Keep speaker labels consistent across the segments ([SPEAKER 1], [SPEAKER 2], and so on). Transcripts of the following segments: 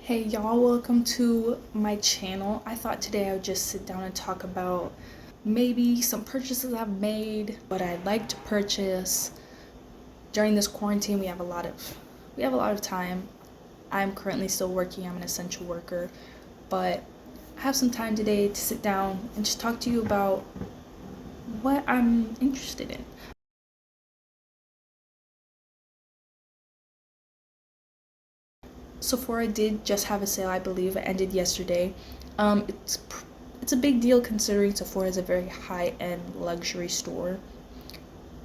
[SPEAKER 1] Hey y'all, welcome to my channel. I thought today I would just sit down and talk about maybe some purchases I've made, what I'd like to purchase. During this quarantine, we have a lot of time. I'm currently still working. I'm an essential worker, but I have some time today to sit down and just talk to you about what I'm interested in. Sephora did just have a sale, I believe. It ended yesterday. Um, it's it's a big deal considering Sephora is a very high-end luxury store,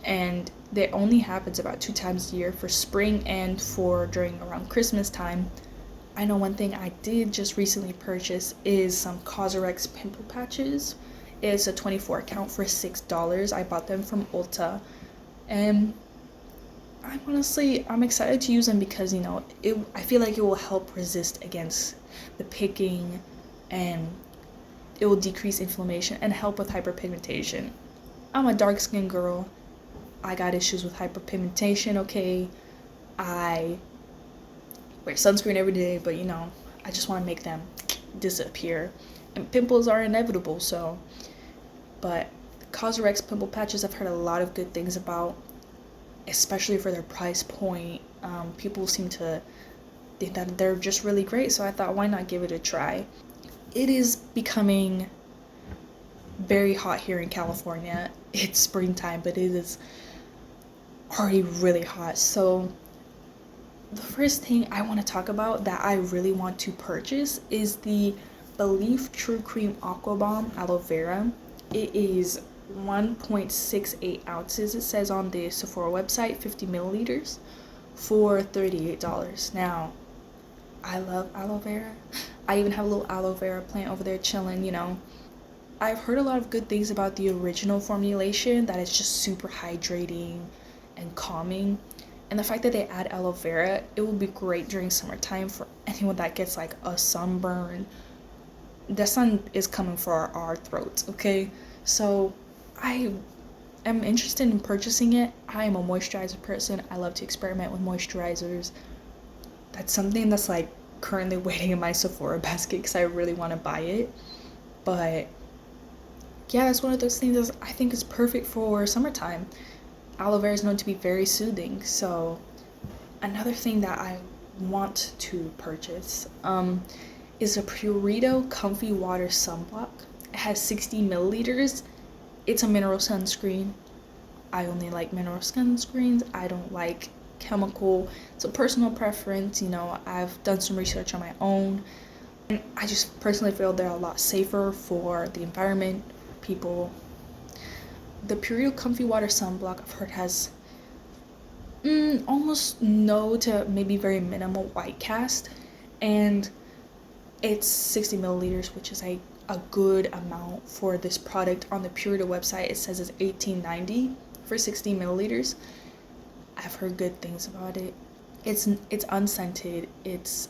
[SPEAKER 1] and it only happens about 2 times a year for spring and for during around Christmas time. I know one thing I did just recently purchase is some COSRX pimple patches. It's a 24 count for $6. I bought them from Ulta, and I'm excited to use them because I feel like it will help resist against the picking, and it will decrease inflammation and help with hyperpigmentation. I'm a dark skinned girl. I got issues with hyperpigmentation, okay? I wear sunscreen every day, but I just want to make them disappear. And pimples are inevitable, so. But COSRX pimple patches, I've heard a lot of good things about, especially for their price point. People seem to think that they're just really great, so I thought, why not give it a try? It is becoming very hot here in California. It's springtime, but it is already really hot. So the first thing I want to talk about that I really want to purchase is the Belif True Cream Aqua Balm Aloe Vera. It is 1.68 ounces, it says on the Sephora website, 50 milliliters for $38. Now, I love aloe vera. I even have a little aloe vera plant over there chilling. I've heard a lot of good things about the original formulation, that it's just super hydrating and calming. And the fact that they add aloe vera, it will be great during summertime for anyone that gets like a sunburn. The sun is coming for our throats, okay? So I am interested in purchasing it. I am a moisturizer person. I love to experiment with moisturizers. That's something that's like currently waiting in my Sephora basket because I really want to buy it. But yeah, that's one of those things that I think is perfect for summertime. Aloe vera is known to be very soothing. So another thing that I want to purchase is a Purito Comfy Water Sunblock. It has 60 milliliters. It's a mineral sunscreen. I only like mineral sunscreens. I don't like chemical. It's a personal preference. I've done some research on my own, and I just personally feel they're a lot safer for the environment, people. The Purito Comfy Water Sunblock, I've heard, has almost no to maybe very minimal white cast, and it's 60 milliliters, which is a good amount for this product. On the Purito website, it says it's $18.90 for 60 milliliters. I've heard good things about it. It's unscented. It's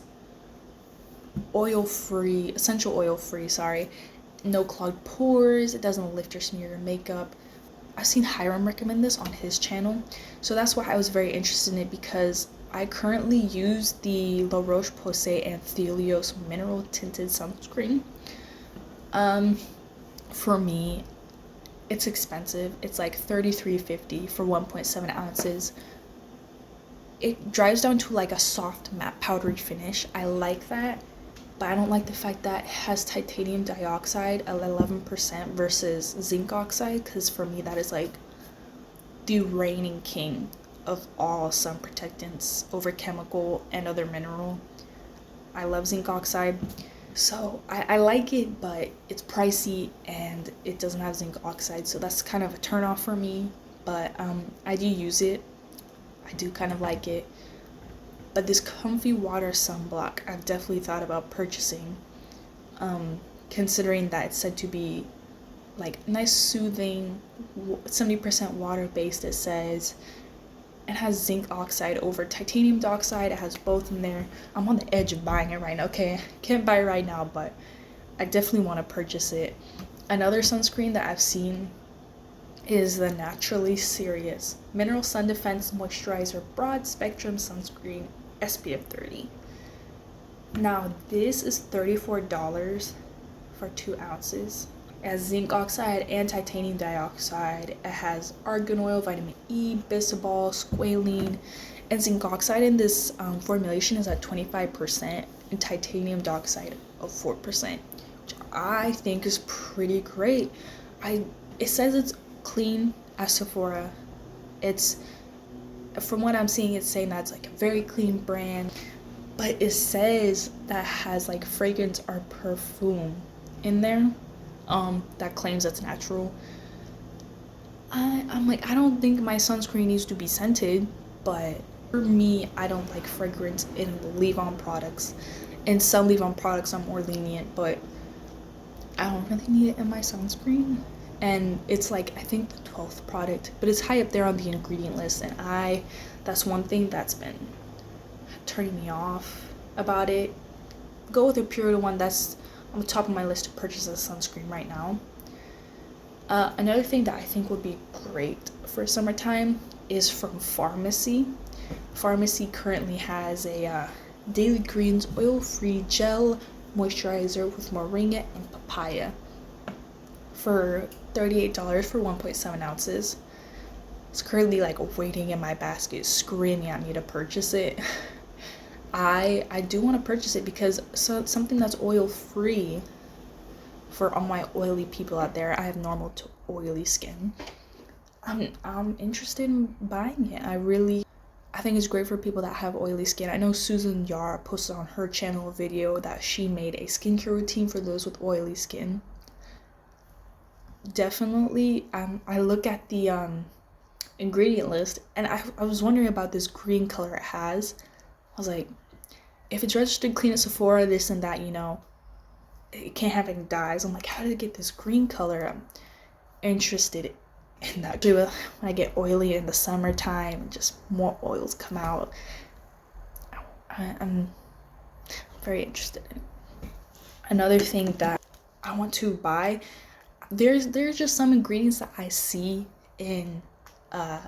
[SPEAKER 1] oil-free, essential oil-free, sorry. No clogged pores. It doesn't lift or smear your makeup. I've seen Hiram recommend this on his channel, so that's why I was very interested in it, because I currently use the Roche-Posay Anthelios Mineral Tinted Sunscreen. For me, it's expensive. It's like $33.50 for 1.7 ounces. It dries down to like a soft matte powdery finish. I like that, but I don't like the fact that it has titanium dioxide at 11% versus zinc oxide, because for me that is like the reigning king of all sun protectants over chemical and other mineral. I love zinc oxide. So I like it, but it's pricey and it doesn't have zinc oxide, so that's kind of a turn off for me. But I do use it. I do kind of like it. But this Comfy Water Sunblock, I've definitely thought about purchasing, considering that it's said to be like nice, soothing, 70% water based, it says. It has zinc oxide over titanium dioxide. It has both in there. I'm on the edge of buying it right now. Okay, can't buy it right now, but I definitely want to purchase it. Another sunscreen that I've seen is the Naturally Serious Mineral Sun Defense Moisturizer Broad Spectrum Sunscreen SPF 30. Now this is $34 for 2 ounces. It has zinc oxide and titanium dioxide. It has argan oil, vitamin E, bisabol, squalane, and zinc oxide in this formulation is at 25% and titanium dioxide of 4%, which I think is pretty great. It says it's clean as Sephora. It's, from what I'm seeing, it's saying that's like a very clean brand, but it says that has like fragrance or perfume in there that claims it's natural. I'm like, I don't think my sunscreen needs to be scented, but for me, I don't like fragrance in leave-on products. In some leave-on products, I'm more lenient, but I don't really need it in my sunscreen. And it's like, I think the 12th product, but it's high up there on the ingredient list, and that's one thing that's been turning me off about it. Go with a Purito one. That's on the top of my list to purchase as sunscreen right now. Another thing that I think would be great for summertime is from Pharmacy. Pharmacy currently has a Daily Greens oil-free gel moisturizer with moringa and papaya for $38 for 1.7 ounces. It's currently like waiting in my basket, screaming at me to purchase it. I do want to purchase it because something that's oil-free for all my oily people out there. I have normal to oily skin. I'm interested in buying it. I think it's great for people that have oily skin. I know Susan Yara posted on her channel a video that she made a skincare routine for those with oily skin. Definitely, I look at the ingredient list, and I was wondering about this green color it has. I was like, if it's registered clean at Sephora, this and that, you know, it can't have any dyes. I'm like, how did it get this green color? I'm interested in that. When I get oily in the summertime, just more oils come out. I'm very interested in it. Another thing that I want to buy, there's just some ingredients that I see in a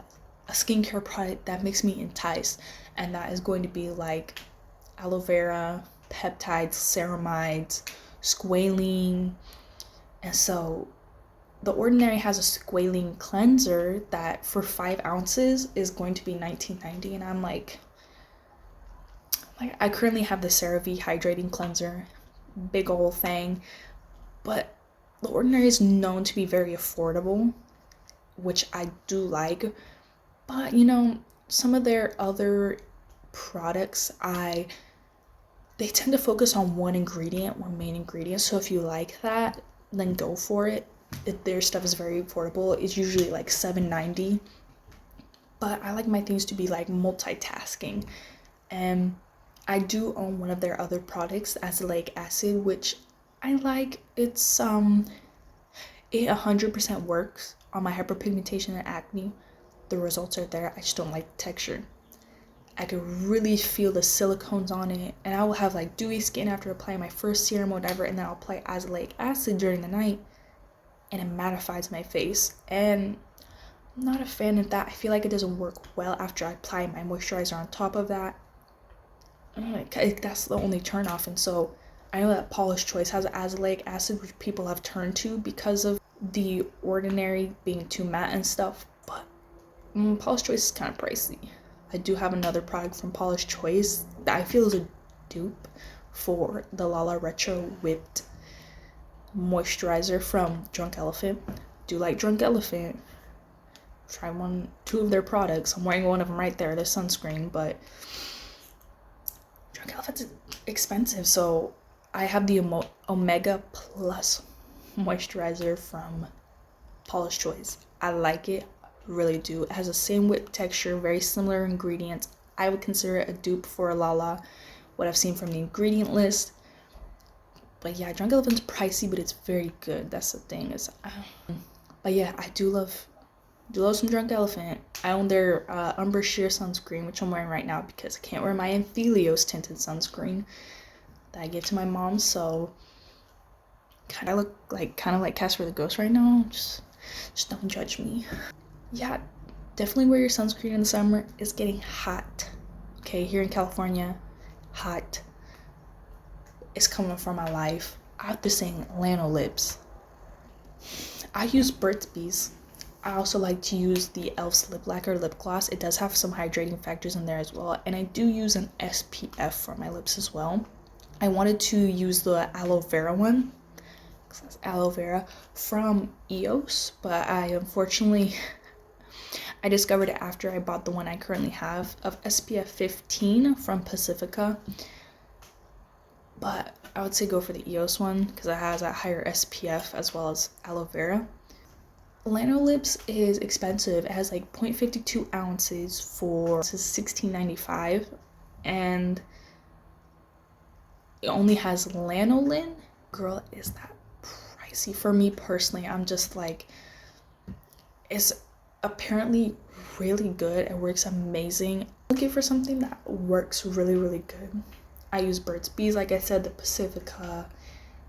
[SPEAKER 1] skincare product that makes me enticed, and that is going to be like aloe vera, peptides, ceramides, squalane. And so The Ordinary has a squalane cleanser that for 5 ounces is going to be $19.90, and I'm like I currently have the CeraVe hydrating cleanser, big old thing, but The Ordinary is known to be very affordable, which I do like. But you know, some of their other products, they tend to focus on one main ingredient. So if you like that, then go for it. Their stuff is very affordable. It's usually like $7.90. But I like my things to be like multitasking. And I do own one of their other products, Azelaic acid, which I like. It 100% works on my hyperpigmentation and acne. The results are there. I just don't like the texture. I can really feel the silicones on it, and I will have like dewy skin after applying my first serum or whatever, and then I'll apply azelaic acid during the night, and it mattifies my face. And I'm not a fan of that. I feel like it doesn't work well after I apply my moisturizer on top of that. That's the only turn off. And so I know that Paula's Choice has azelaic acid, which people have turned to because of The Ordinary being too matte and stuff, but Paula's Choice is kind of pricey. I do have another product from Paula's Choice that I feel is a dupe for the Lala Retro Whipped Moisturizer from Drunk Elephant. Do like Drunk Elephant. Try two of their products. I'm wearing one of them right there, the sunscreen, but Drunk Elephant's expensive, so I have the Omega Plus moisturizer from Paula's Choice. I like it. Really do. It has the same whip texture, very similar ingredients. I would consider it a dupe for Lala, what I've seen from the ingredient list. But yeah, Drunk Elephant's pricey, but it's very good. That's the thing. But yeah, I do love some Drunk Elephant. I own their Umber Sheer sunscreen, which I'm wearing right now because I can't wear my Anthelios tinted sunscreen that I gave to my mom. So kind of like Casper the Ghost right now. Just don't judge me. Yeah, definitely wear your sunscreen in the summer. It's getting hot. Okay, here in California, hot. is coming from my life. I have to sing Lanolips. I use Burt's Bees. I also like to use the e.l.f.'s lip lacquer lip gloss. It does have some hydrating factors in there as well, and I do use an SPF for my lips as well. I wanted to use the aloe vera one, because that's aloe vera, from EOS, but I unfortunately I discovered it after I bought the one I currently have of SPF 15 from Pacifica. But I would say go for the EOS one because it has a higher SPF as well as aloe vera. Lanolips is expensive. It has like 0.52 ounces for $16.95, and it only has lanolin. Girl, is that pricey? For me personally, I'm just like, it's apparently really good. It works amazing. I'm looking for something that works really, really good. I use Burt's Bees, like I said, the Pacifica,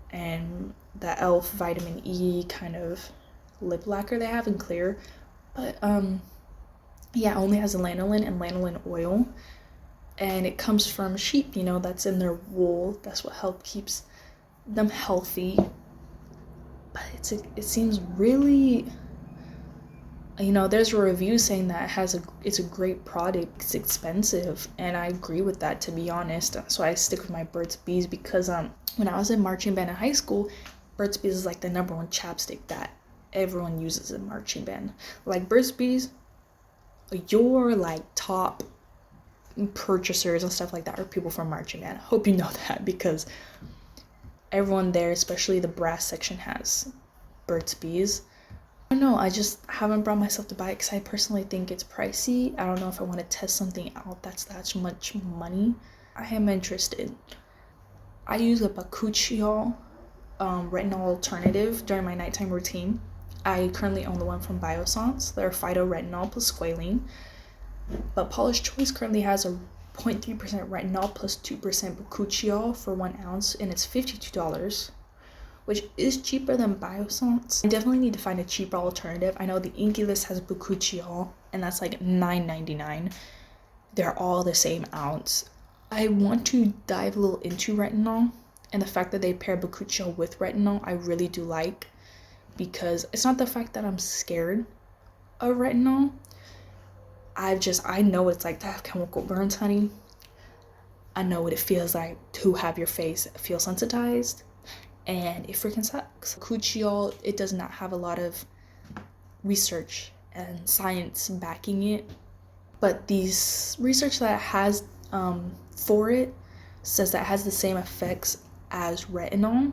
[SPEAKER 1] and the e.l.f. vitamin E kind of lip lacquer they have in clear. But yeah, it only has a lanolin and lanolin oil, and it comes from sheep, you know, that's in their wool. That's what keeps them healthy. But it seems really, you know, there's a review saying that it's a great product. It's expensive, and I agree with that, to be honest. So I stick with my Burt's Bees because when I was in marching band in high school, Burt's Bees is like the #1 chapstick that everyone uses in marching band. Like Burt's Bees, your like top purchasers and stuff like that are people from marching band. I hope you know that, because everyone there, especially the brass section, has Burt's Bees. I don't know, I just haven't brought myself to buy it because I personally think it's pricey. I don't know if I want to test something out that's that much money. I am interested. I use a Bakuchiol retinol alternative during my nighttime routine. I currently own the one from Biossance. They're Phyto-Retinol plus Squalane. But Paula's Choice currently has a 0.3% retinol plus 2% Bakuchiol for 1 ounce, and it's $52, which is cheaper than Biossance. I definitely need to find a cheaper alternative. I know the Inkey list has Bakuchiol, and that's like $9.99. They're all the same ounce. I want to dive a little into retinol, and the fact that they pair Bakuchiol with retinol, I really do like, because it's not the fact that I'm scared of retinol. I know what it's like to have chemical burns, honey. I know what it feels like to have your face feel sensitized, and it freaking sucks. Bakuchiol, it does not have a lot of research and science backing it, but these research that it has for it says that it has the same effects as retinol,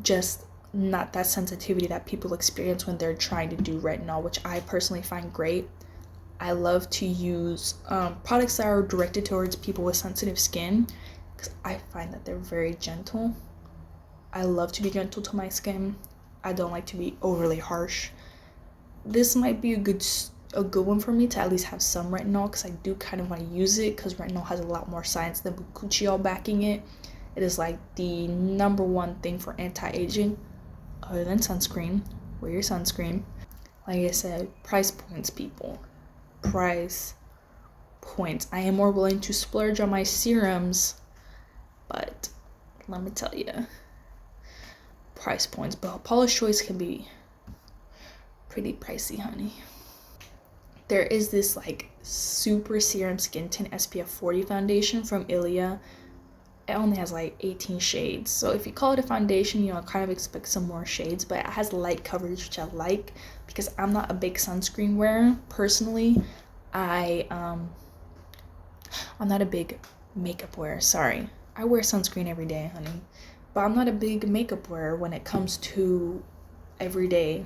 [SPEAKER 1] just not that sensitivity that people experience when they're trying to do retinol, which I personally find great. I love to use products that are directed towards people with sensitive skin because I find that they're very gentle. I love to be gentle to my skin. I don't like to be overly harsh. This might be a good one for me to at least have some retinol, because I do kind of want to use it, because retinol has a lot more science than Bakuchiol backing it. It is like the #1 thing for anti-aging, other than sunscreen. Wear your sunscreen. Like I said, price points, people. Price points. I am more willing to splurge on my serums, but let me tell you, price points. But Paula's Choice can be pretty pricey, honey. There is this like super serum skin tint SPF 40 foundation from Ilia. It only has like 18 shades, so if you call it a foundation, you know, kind of expect some more shades, but it has light coverage, which I like, because I'm not a big sunscreen wearer personally. I'm not a big makeup wearer. Sorry, I wear sunscreen every day, honey, but I'm not a big makeup wearer when it comes to every day.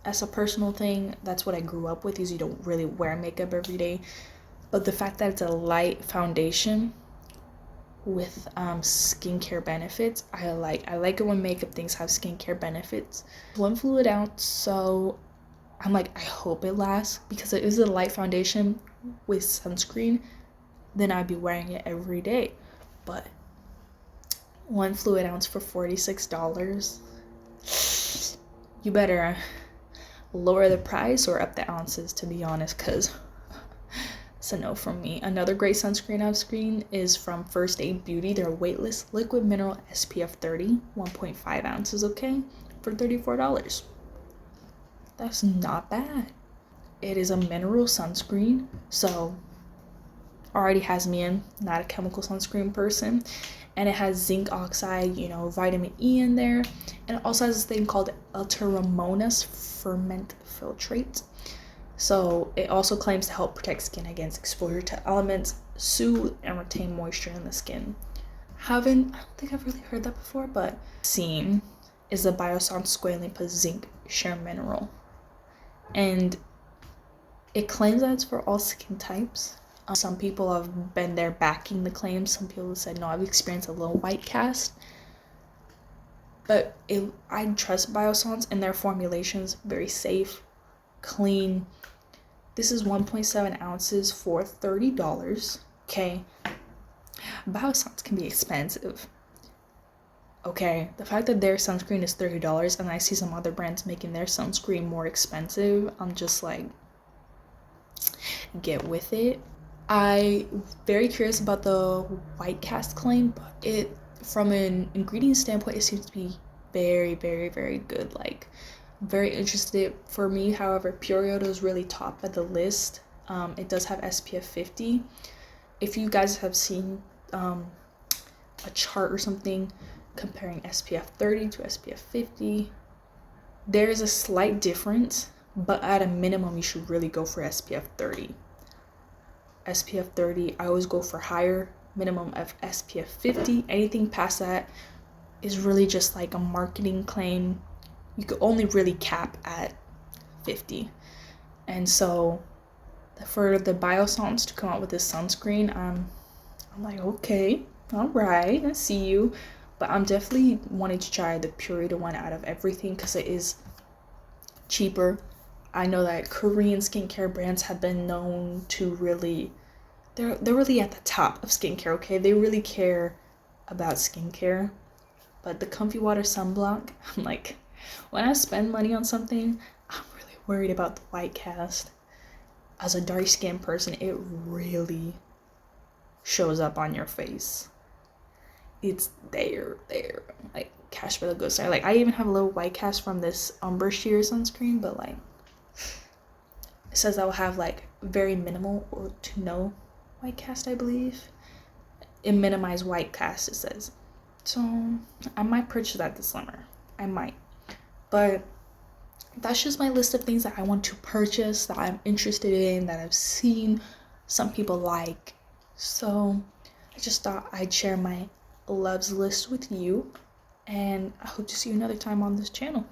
[SPEAKER 1] As a personal thing, that's what I grew up with, is you don't really wear makeup every day. But the fact that it's a light foundation with skincare benefits, I like it when makeup things have skincare benefits. 1 fluid ounce, so I'm like, I hope it lasts, because it is a light foundation with sunscreen, then I'd be wearing it every day. But 1 fluid ounce for $46, you better lower the price or up the ounces, to be honest, because It's a no from me. Another great sunscreen I've screened is from First Aid Beauty. Their Weightless Liquid Mineral SPF 30, 1.5 ounces, okay, for $34. That's not bad. It is a mineral sunscreen, so already has me in, not a chemical sunscreen person. And it has zinc oxide, you know, vitamin E in there. And it also has this thing called Ultramonas ferment filtrate. So it also claims to help protect skin against exposure to elements, soothe and retain moisture in the skin. I don't think I've really heard that before, but seen is the Biossance Squalane plus Zinc Share Mineral. And it claims that it's for all skin types. Some people have been there backing the claim. Some people have said, no, I've experienced a little white cast. But I trust Biossance and their formulations. Very safe, clean. This is 1.7 ounces for $30. Okay. Biossance can be expensive. Okay. The fact that their sunscreen is $30 and I see some other brands making their sunscreen more expensive, I'm just like, get with it. I'm very curious about the white cast claim, but it, from an ingredient standpoint, it seems to be very, very, very good. Like, very interested. For me, however, Purito is really top of the list. It does have SPF 50. If you guys have seen a chart or something comparing SPF 30 to SPF 50, there's a slight difference, but at a minimum, you should really go for SPF 30. SPF 30, I always go for higher, minimum of SPF 50. Anything past that is really just like a marketing claim. You could only really cap at 50. And so for the Biossance to come out with this sunscreen, I'm like, okay, all right, I see you. But I'm definitely wanting to try the Purito one out of everything because it is cheaper. I know that Korean skincare brands have been known to really, they're really at the top of skincare, okay? They really care about skincare. But the Comfy Water Sunblock, I'm like, when I spend money on something, I'm really worried about the white cast. As a dark skinned person, it really shows up on your face. It's there. Like, cash for the good side. Like, I even have a little white cast from this Umber Sheer sunscreen, but like, it says I will have like very minimal or to no white cast, I believe. It minimized white cast, it says. So I might purchase that this summer. I might. But that's just my list of things that I want to purchase, that I'm interested in, that I've seen some people like. So I just thought I'd share my loves list with you. And I hope to see you another time on this channel.